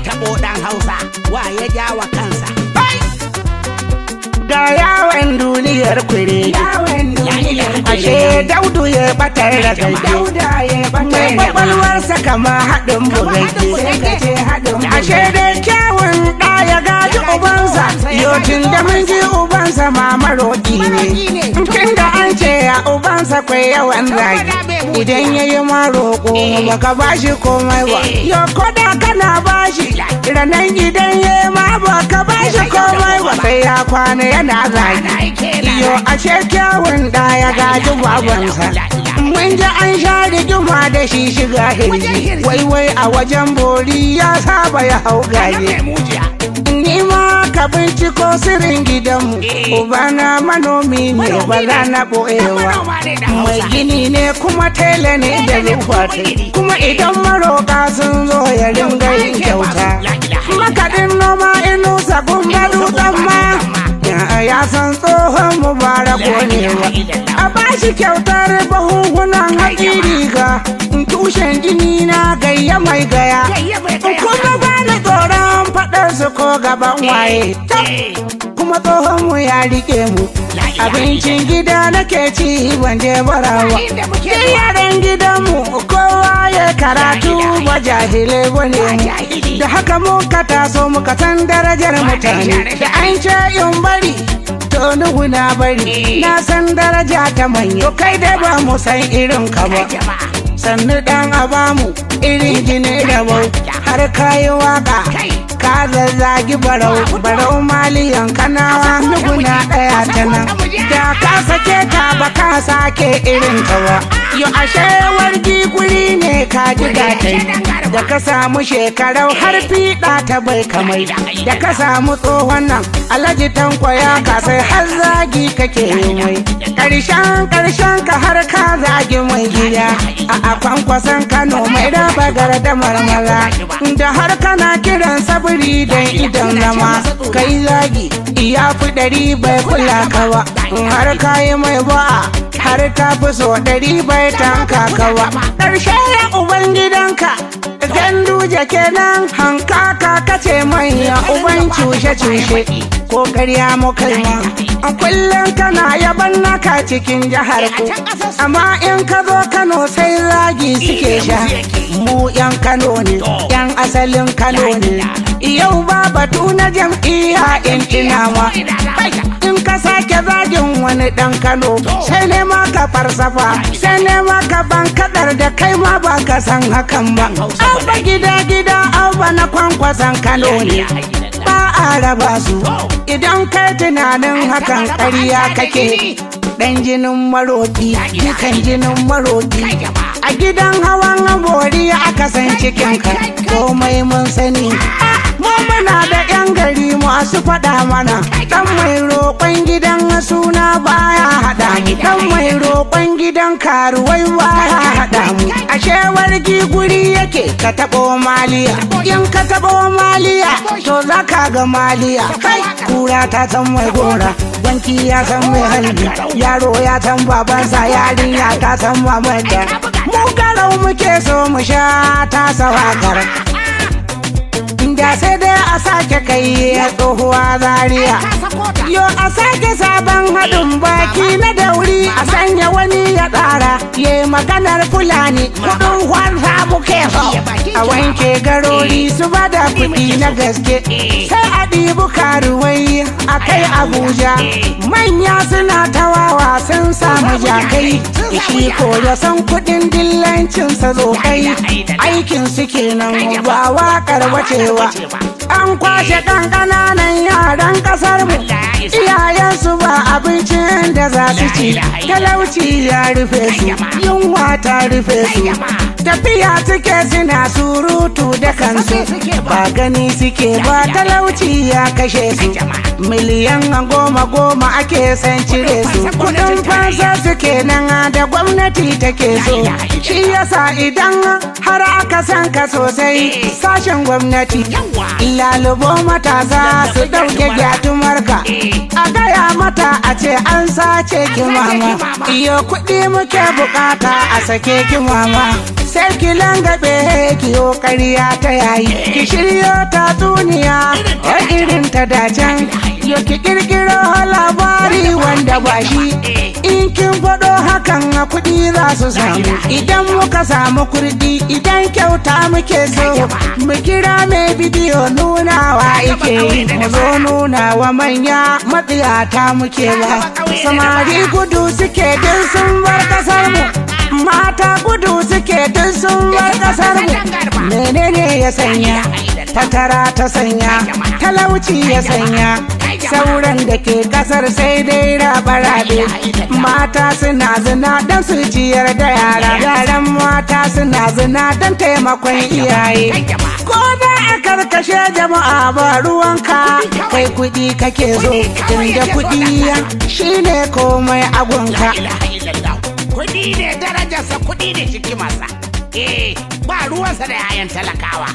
tabo dan Hausa wa ya jawa kansa. Ga yawon duniyar kure ashe Daudu ya batar da gaske mai kwakwalwarsa kama haɗin bugagge ashe dai kyawun ɗaya gaji ubansa yotin da mun ji ubansa ma maroƙi ne tun da an ce ya ubansa kwai yawan zagi idan ya yi maroƙo baka bashi komai ba yo koda kana bashi ranan idan ya yi ma baka bashi komai ba sai ya kwana yana zagi iyo ashe kyawun ɗaya gaji babansa mun ji an sha rigima da shi shiga hirji wai a wajen bori ya saba ya hau gaje ni ma ka binciko sirrin gidanmu ubana manomi ne ba za na ɓoyewa mai gini ne kuma tela ne da rukwata kuma idan maroƙa sun zo ya ringa yin kyauta makaɗin noma inusa gumba dutsen ma ya san tsohon mubarak wanewa a bashi kyautar bahuhunan haƙi riga tushen jini na gayya mai gaya kuma ba da tsoron faɗar su ko gaban waye kuma tsohon mu ya rike mu abincin gida nake ci ban je barawa yaran gidanmu kowa ya karatu ba jahilai bane mu da haka muka taso muka san darajar mutane da an ce in bari to nuhu na bari na san daraja ta manya kai dai ba mu san irin ka ba sannu dan abamu irin gine da bau har kayi waka ka zazzagi barau maliyan kanawa nuguna daya ta nan da ka sake ta ba ka sake irin ta ba yo ashe wargi guri ne ka ji gatai da ka samu shekarau har fiɗa ta bai kamai da ka samu tsohon nan alhaji tanko ya kasai har zagi kake mai karshen ka har ka zagi mai gida a kwankwason Kano mai raba da marmara da har kana kiran sabiri dan idan zama kai zagi iya fi 100 bai kula ka ba har kayi mai ba'a har ka fi so 100 bai tanka ka ba ƙarshe ya uban gidanka ganduje kenan hankaka kace manya uban cushe ko ƙarya mu kai ma a kullum kana yaban naka cikin jihar ku amma in ka zo Kano sai zagi suke sha mu yan Kano ne yan asalin Kano ne yau ba batu na jam'iyya in tunawa in ka sake zagin wani dan Kano sai ne ma ka farsafa sai ne ma ka ban kadar da kai ma ba ka san hakan ba abba gida abba na kwankwason Kano ne ba a raba su idan kai tunanin hakan ƙarya kake dan jinin maroƙi dukan jinin maroƙi a gidan hawan bori aka san cikin ka komai mun sani mu muna da yan gari masu faɗa mana dan mai roƙon gidan suna baya haɗa mu dan mai roƙon gidan karuwai baya haɗa mu ashe wargi guri yake ka taɓo maliya in ka taɓo maliya to zaka ga maliya kai kura ta san mai gora banki ya san mai halbi yaro ya san babansa yarinya ta san mamanta mu garau muke so mu sha ta sawakar da sai dai a sake kai ya tsohuwa zaria yo a sake sabon haɗin baki na dauri a sanya wani ya tsara ya maganar fulani kudin kwanza muke so a wanke garori su bada kuɗi na gaske sai a ɗibu karuwai a kai abuja manya suna tawawa sun samu jakai shi ko ya san kuɗin dillancinsa zo kai aikin su kenan ba waƙar wacewa an kwashe ƙanƙananan yaran ƙasar mu iyayensu ba abincin da za su ci talauci ya rufe su yunwa ta rufe su tafiya suke suna surutu da kansu ba gani suke ba talauci ya kashe su miliyan 10 ake san cire su kudin fansa suke nan da gwamnati take so shi yasa idan har aka san ka sosai sashen gwamnati lalubo matasa su dauke gyatumarka a gaya mata a ce an sace ki mama iyo kuɗi muke bukata a sake ki mama sai ki langabe kiyo ƙarya ta yayi ki shiryo tatsuniya irin ta dacen yo ki kirkiro labari wanda ba shi in kin faɗo hakan a kuɗi za su samu idan muka samu kurɗi idan kyauta muke so mu kira mai bidiyo nunawa ike yi mu zo nuna wa manya matsiyata muke ba samari gudu suke duk sun bar kasar mu mata gudu suke duk sun bar kasar mu menene ya sanya fatara ta sanya talauci ya sanya sauran da ke kasar sai dai rabe-rabe mata suna zina don su ciyar da yara yaran mata suna zina don taimakon iyaye ko da a karkashe jama'a ba ruwanka kai kuɗi kake zo inda kuɗi shine komai agunka kuɗi ne darajarsa kuɗi ne hikimarsa ba ruwansa da yayan talakawa